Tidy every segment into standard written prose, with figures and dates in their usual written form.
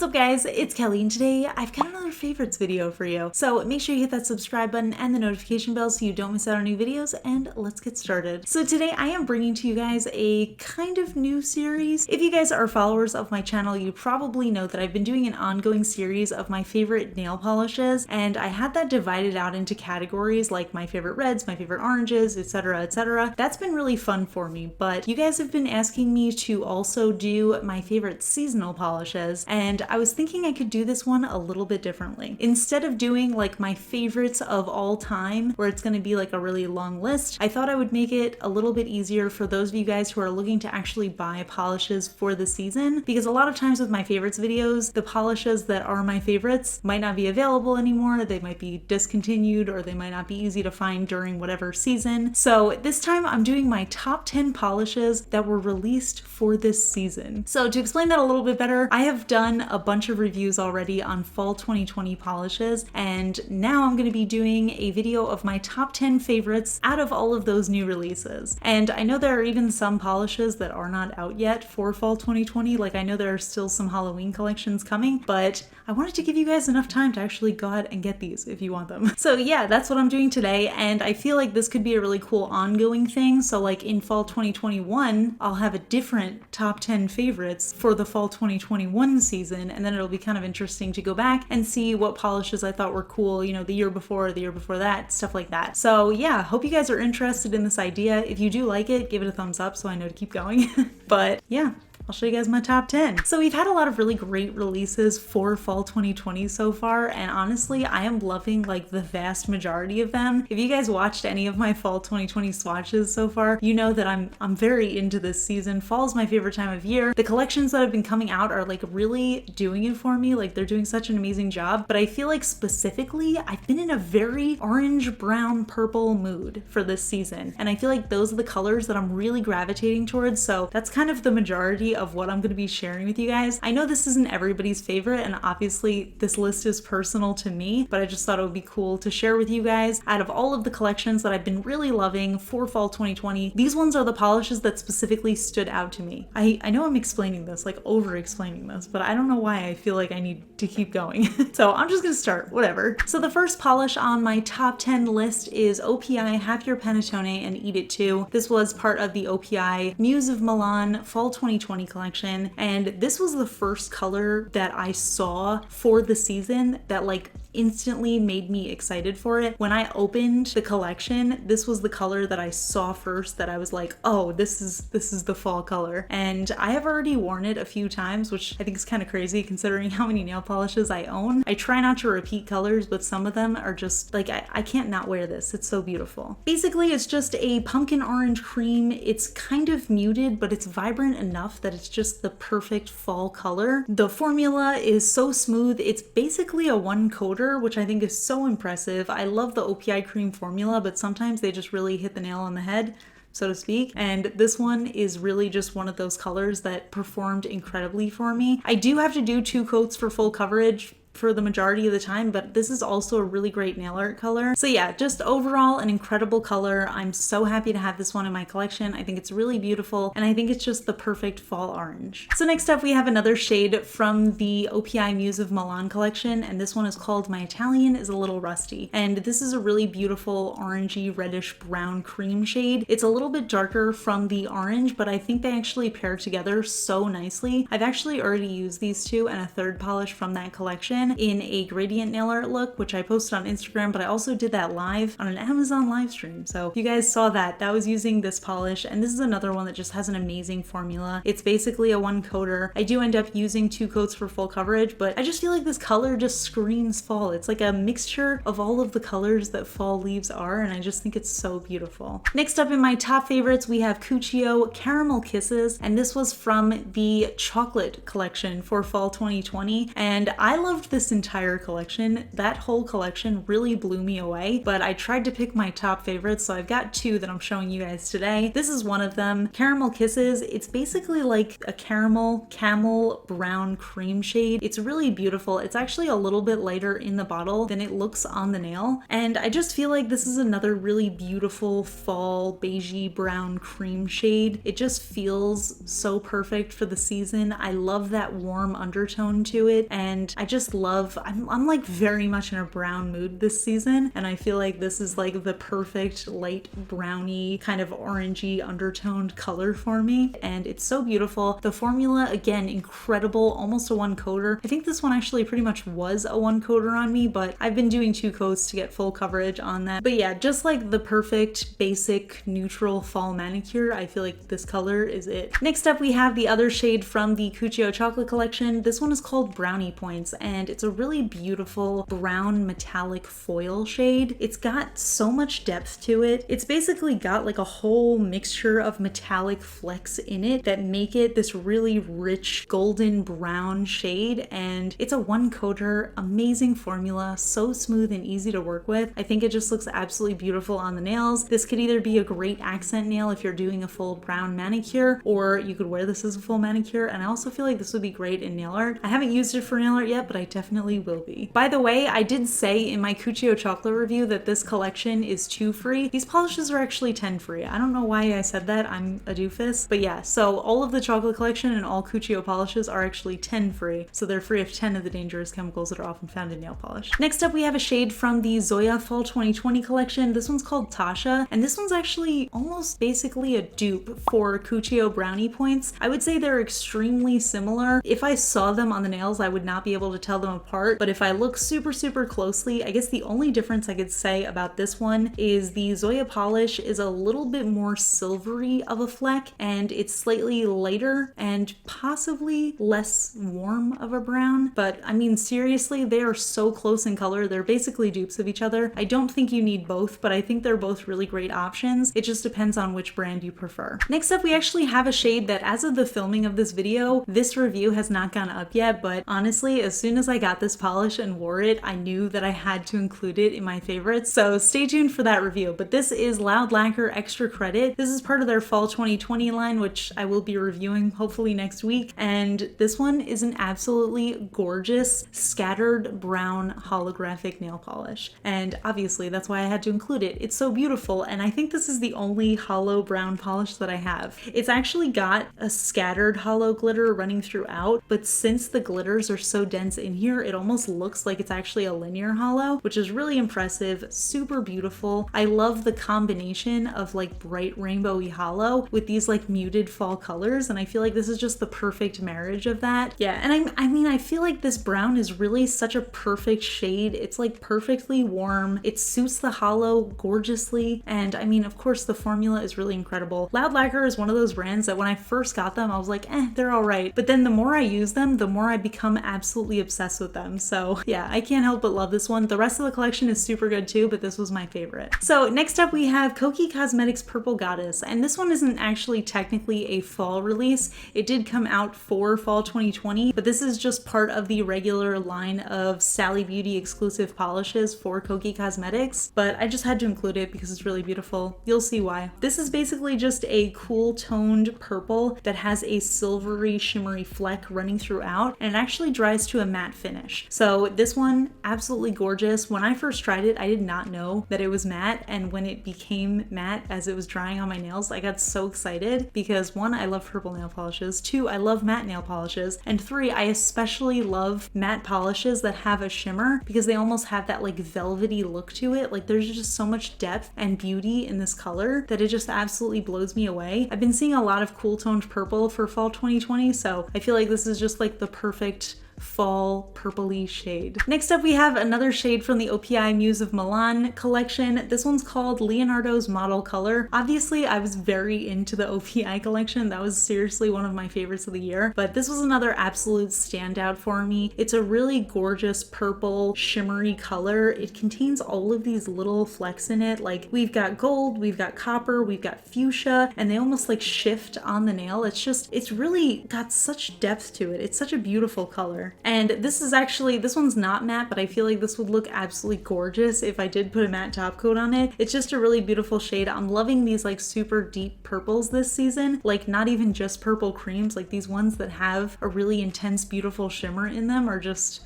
What's up guys, it's Kelly and today I've got another favorites video for you. So make sure you hit that subscribe button and the notification bell so you don't miss out on new videos, and let's get started. So today I am bringing to you guys a kind of new series. If you guys are followers of my channel, you probably know that I've been doing an ongoing series of my favorite nail polishes, and I had that divided out into categories like my favorite reds, my favorite oranges, etc, etc. That's been really fun for me, but you guys have been asking me to also do my favorite seasonal polishes, and I was thinking I could do this one a little bit differently. Instead of doing like my favorites of all time, where it's going to be like a really long list, I thought I would make it a little bit easier for those of you guys who are looking to actually buy polishes for the season, because a lot of times with my favorites videos, the polishes that are my favorites might not be available anymore, they might be discontinued, or they might not be easy to find during whatever season. So this time I'm doing my top 10 polishes that were released for this season. So to explain that a little bit better, I have done a bunch of reviews already on fall 2020 polishes, and now I'm going to be doing a video of my top 10 favorites out of all of those new releases. And I know there are even some polishes that are not out yet for fall 2020, like I know there are still some Halloween collections coming, but I wanted to give you guys enough time to actually go out and get these if you want them. So yeah, that's what I'm doing today, and I feel like this could be a really cool ongoing thing. So like in fall 2021, I'll have a different top 10 favorites for the fall 2021 season, and then it'll be kind of interesting to go back and see what polishes I thought were cool, you know, the year before, the year before that, stuff like that. So yeah, hope you guys are interested in this idea. If you do like it, give it a thumbs up so I know to keep going. But yeah, I'll show you guys my top 10. So we've had a lot of really great releases for fall 2020 so far, and honestly, I am loving like the vast majority of them. If you guys watched any of my fall 2020 swatches so far, you know that I'm very into this season. Fall is my favorite time of year. The collections that have been coming out are like really doing it for me. Like they're doing such an amazing job, but I feel like specifically I've been in a very orange, brown, purple mood for this season, and I feel like those are the colors that I'm really gravitating towards. So that's kind of the majority of what I'm going to be sharing with you guys. I know this isn't everybody's favorite, and obviously this list is personal to me, but I just thought it would be cool to share with you guys. Out of all of the collections that I've been really loving for fall 2020, these ones are the polishes that specifically stood out to me. I know I'm explaining this, like over explaining this, but I don't know why I feel like I need to keep going. So I'm just gonna start, whatever. So the first polish on my top 10 list is OPI Have Your Panettone and Eat It Too. This was part of the OPI Muse of Milan fall 2020 collection, and this was the first color that I saw for the season that like instantly made me excited for it. When I opened the collection, this was the color that I saw first that I was like, oh, this is the fall color. And I have already worn it a few times, which I think is kind of crazy considering how many nail polishes I own. I try not to repeat colors, but some of them are just like, I can't not wear this. It's so beautiful. Basically, it's just a pumpkin orange cream. It's kind of muted, but it's vibrant enough that it's just the perfect fall color. The formula is so smooth. It's basically a one coater, which I think is so impressive. I love the OPI cream formula, but sometimes they just really hit the nail on the head, so to speak. And this one is really just one of those colors that performed incredibly for me. I do have to do 2 coats for full coverage for the majority of the time, but this is also a really great nail art color. So yeah, just overall an incredible color. I'm so happy to have this one in my collection. I think it's really beautiful, and I think it's just the perfect fall orange. So next up we have another shade from the OPI Muse of Milan collection, and this one is called My Italian is a Little Rusty. And this is a really beautiful orangey reddish brown cream shade. It's a little bit darker from the orange, but I think they actually pair together so nicely. I've actually already used these two and a third polish from that collection in a gradient nail art look, which I posted on Instagram, but I also did that live on an Amazon live stream. So if you guys saw that was using this polish, and this is another one that just has an amazing formula. It's basically a one coater. I do end up using 2 coats for full coverage, but I just feel like this color just screams fall. It's like a mixture of all of the colors that fall leaves are, and I just think it's so beautiful. Next up in my top favorites, we have Cuccio Caramel Kisses, and this was from the chocolate collection for fall 2020, and I loved this entire collection. That whole collection really blew me away, but I tried to pick my top favorites, so I've got two that I'm showing you guys today. This is one of them, Caramel Kisses. It's basically like a caramel camel brown cream shade. It's really beautiful. It's actually a little bit lighter in the bottle than it looks on the nail, and I just feel like this is another really beautiful fall beigey brown cream shade. It just feels so perfect for the season. I love that warm undertone to it, and I just love, I'm like very much in a brown mood this season, and I feel like this is like the perfect light browny kind of orangey undertoned color for me, and it's so beautiful. The formula, again, incredible, almost a one coater. I think this one actually pretty much was a one coater on me, but I've been doing 2 coats to get full coverage on that. But yeah, just like the perfect basic neutral fall manicure, I feel like this color is it. Next up, we have the other shade from the Cuccio chocolate collection. This one is called Brownie Points, and it's a really beautiful brown metallic foil shade. It's got so much depth to it. It's basically got like a whole mixture of metallic flecks in it that make it this really rich golden brown shade, and it's a one coater, amazing formula, so smooth and easy to work with. I think it just looks absolutely beautiful on the nails. This could either be a great accent nail if you're doing a full brown manicure, or you could wear this as a full manicure, and I also feel like this would be great in nail art. I haven't used it for nail art yet, but I definitely will be. By the way, I did say in my Cuccio chocolate review that this collection is 2 free. These polishes are actually 10 free. I don't know why I said that, I'm a doofus, but yeah, so all of the chocolate collection and all Cuccio polishes are actually 10 free, so they're free of 10 of the dangerous chemicals that are often found in nail polish. Next up, we have a shade from the Zoya Fall 2020 collection. This one's called Tasha, and this one's actually almost basically a dupe for Cuccio Brownie Points. I would say they're extremely similar. If I saw them on the nails, I would not be able to tell them apart, but if I look super closely, I guess the only difference I could say about this one is the Zoya polish is a little bit more silvery of a fleck, and it's slightly lighter and possibly less warm of a brown, but I mean, seriously, they are so close in color. They're basically dupes of each other. I don't think you need both, but I think they're both really great options. It just depends on which brand you prefer. Next up, we actually have a shade that, as of the filming of this video, this review has not gone up yet, but honestly, as soon as I got this polish and wore it, I knew that I had to include it in my favorites, so stay tuned for that review. But this is Loud Lacquer Extra Credit. This is part of their Fall 2020 line, which I will be reviewing hopefully next week, and this one is an absolutely gorgeous scattered brown holographic nail polish, and obviously that's why I had to include it. It's so beautiful, and I think this is the only hollow brown polish that I have. It's actually got a scattered hollow glitter running throughout, but since the glitters are so dense in here, it almost looks like it's actually a linear hollow, which is really impressive, super beautiful. I love the combination of like bright rainbowy hollow with these like muted fall colors, and I feel like this is just the perfect marriage of that. Yeah, and I mean, I feel like this brown is really such a perfect shade. It's like perfectly warm. It suits the hollow gorgeously, and I mean, of course, the formula is really incredible. Loud Lacquer is one of those brands that when I first got them, I was like, they're all right. But then the more I use them, the more I become absolutely obsessed with them. So yeah, I can't help but love this one. The rest of the collection is super good too, but this was my favorite. So next up, we have Koki Cosmetics Purple Goddess, and this one isn't actually technically a fall release. It did come out for Fall 2020, but this is just part of the regular line of Sally Beauty exclusive polishes for Koki Cosmetics, but I just had to include it because it's really beautiful. You'll see why. This is basically just a cool toned purple that has a silvery shimmery fleck running throughout, and it actually dries to a matte finish. So this one, absolutely gorgeous. When I first tried it, I did not know that it was matte, and when it became matte as it was drying on my nails, I got so excited because 1, I love purple nail polishes, 2, I love matte nail polishes, and 3, I especially love matte polishes that have a shimmer because they almost have that like velvety look to it. Like there's just so much depth and beauty in this color that it just absolutely blows me away. I've been seeing a lot of cool toned purple for Fall 2020, so I feel like this is just like the perfect fall purpley shade. Next up, we have another shade from the OPI Muse of Milan collection. This one's called Leonardos Model Color. Obviously, I was very into the OPI collection. That was seriously one of my favorites of the year, but this was another absolute standout for me. It's a really gorgeous purple shimmery color. It contains all of these little flecks in it. Like we've got gold, we've got copper, we've got fuchsia, and they almost like shift on the nail. It's really got such depth to it. It's such a beautiful color. color. And this one's not matte, but I feel like this would look absolutely gorgeous if I did put a matte top coat on it. It's just a really beautiful shade. I'm loving these like super deep purples this season, like not even just purple creams, like these ones that have a really intense, beautiful shimmer in them are just,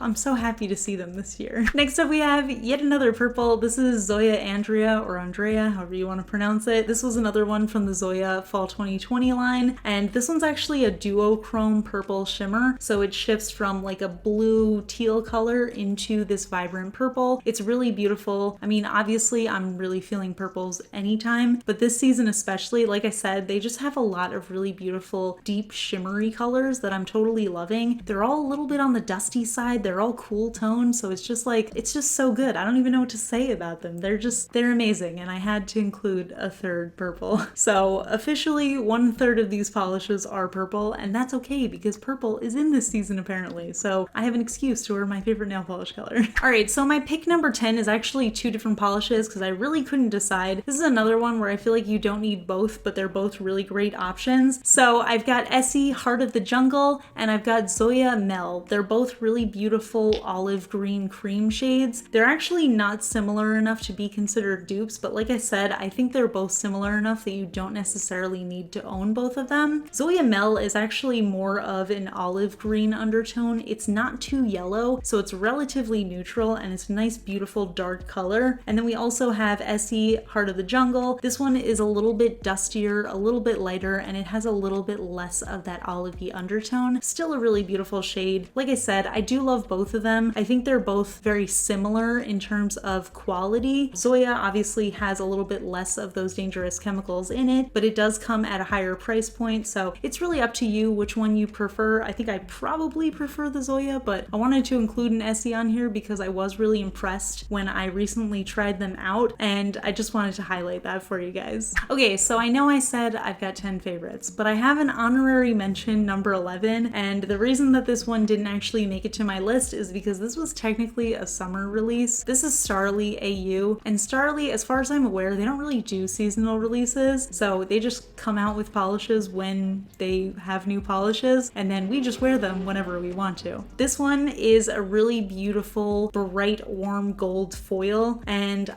I'm so happy to see them this year. Next up we have yet another purple. This is Zoea Andrea, or Andrea, however you want to pronounce it. This was another one from the Zoya Fall 2020 line, and this one's actually a duochrome purple shimmer, so it shifts from like a blue teal color into this vibrant purple. It's really beautiful. I mean, obviously I'm really feeling purples anytime, but this season especially, like I said, they just have a lot of really beautiful deep shimmery colors that I'm totally loving. They're all a little bit on the dusty side. They're all cool toned, so it's just so good. I don't even know what to say about them. They're amazing, and I had to include a third purple. So officially 1/3 of these polishes are purple, and that's okay because purple is in this season apparently, so I have an excuse to wear my favorite nail polish color. Alright, so my pick number 10 is actually two different polishes because I really couldn't decide. This is another one where I feel like you don't need both, but they're both really great options. So I've got Essie Heart of the Jungle, and I've got Zoya Mel. They're both really beautiful olive green cream shades. They're actually not similar enough to be considered dupes, but like I said, I think they're both similar enough that you don't necessarily need to own both of them. Zoya Mel is actually more of an olive green undertone. It's not too yellow, so it's relatively neutral, and it's a nice, beautiful, dark color. And then we also have Essie Heart of the Jungle. This one is a little bit dustier, a little bit lighter, and it has a little bit less of that olivey undertone. Still a really beautiful shade. Like I said, I do love both of them. I think they're both very similar in terms of quality. Zoya obviously has a little bit less of those dangerous chemicals in it, but it does come at a higher price point, so it's really up to you which one you prefer. I think I probably prefer the Zoya, but I wanted to include an Essie on here because I was really impressed when I recently tried them out, and I just wanted to highlight that for you guys. Okay, so I know I said I've got 10 favorites, but I have an honorary mention, number 11, and the reason that this one didn't actually make it to my list is because this was technically a summer release. This is Starly AU, and Starly, as far as I'm aware, they don't really do seasonal releases, so they just come out with polishes when they have new polishes, and then we just wear them whenever we want to. This one is a really beautiful, bright, warm gold foil, and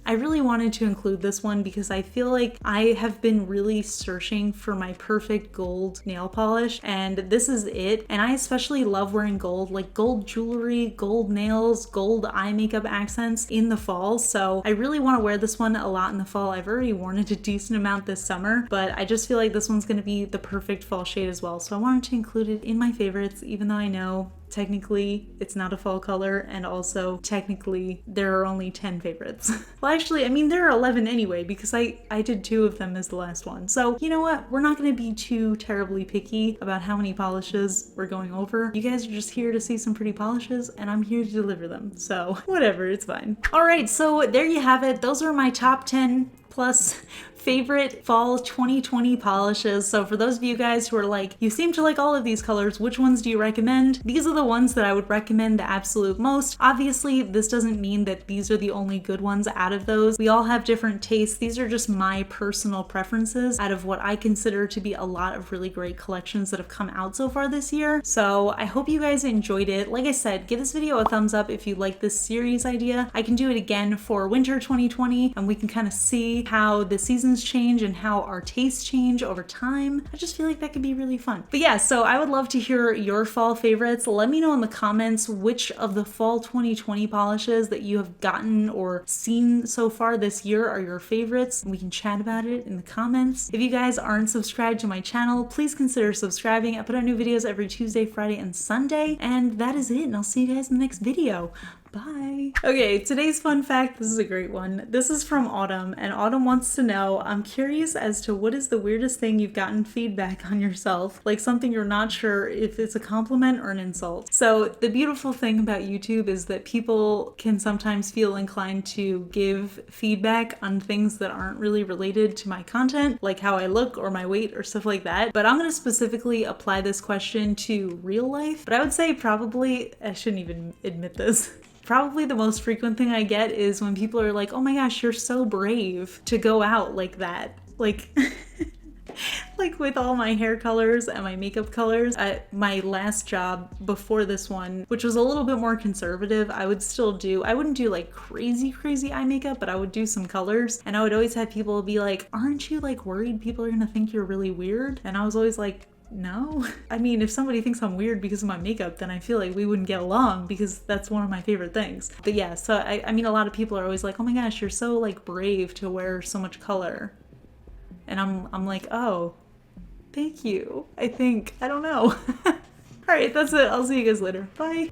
I really wanted to include this one because I feel like I have been really searching for my perfect gold nail polish, and this is it. And I especially love wearing gold, like gold jewelry, gold nails, gold eye makeup accents in the fall. So I really want to wear this one a lot in the fall. I've already worn it a decent amount this summer, but I just feel like this one's going to be the perfect fall shade as well. So I wanted to include it in my favorites, even though I know technically it's not a fall color, and also technically there are only 10 favorites. Well, actually, I mean, there are 11 anyway because I did 2 of them as the last one. So you know what? We're not going to be too terribly picky about how many polishes we're going over. You guys are just here to see some pretty polishes, and I'm here to deliver them. So whatever, it's fine. All right, so there you have it. Those are my top 10 plus favorite fall 2020 polishes. So for those of you guys who are like, you seem to like all of these colors, which ones do you recommend? These are the ones that I would recommend the absolute most. Obviously, this doesn't mean that these are the only good ones out of those. We all have different tastes. These are just my personal preferences out of what I consider to be a lot of really great collections that have come out so far this year. So I hope you guys enjoyed it. Like I said, give this video a thumbs up if you like this series idea. I can do it again for winter 2020, and we can kind of see how the seasons change and how our tastes change over time. I just feel like that could be really fun. But yeah, so I would love to hear your fall favorites. Let me know in the comments which of the fall 2020 polishes that you have gotten or seen so far this year are your favorites. We can chat about it in the comments. If you guys aren't subscribed to my channel, please consider subscribing. I put out new videos every Tuesday, Friday, and Sunday. And that is it, and I'll see you guys in the next video. Bye. Okay, today's fun fact, this is a great one. This is from Autumn, and Autumn wants to know, I'm curious as to what is the weirdest thing you've gotten feedback on yourself, like something you're not sure if it's a compliment or an insult. So the beautiful thing about YouTube is that people can sometimes feel inclined to give feedback on things that aren't really related to my content, like how I look or my weight or stuff like that. But I'm going to specifically apply this question to real life. But I would say probably, I shouldn't even admit this, probably the most frequent thing I get is when people are like, oh my gosh, you're so brave to go out like that. Like, Like with all my hair colors and my makeup colors. At my last job before this one, which was a little bit more conservative, I wouldn't do like crazy eye makeup, but I would do some colors. And I would always have people be like, aren't you like worried people are gonna think you're really weird? And I was always like, no. I mean, if somebody thinks I'm weird because of my makeup, then I feel like we wouldn't get along because that's one of my favorite things. But yeah, so I mean, a lot of people are always like, oh my gosh, you're so like brave to wear so much color. And I'm like, oh, thank you. I think, I don't know. All right, that's it. I'll see you guys later. Bye.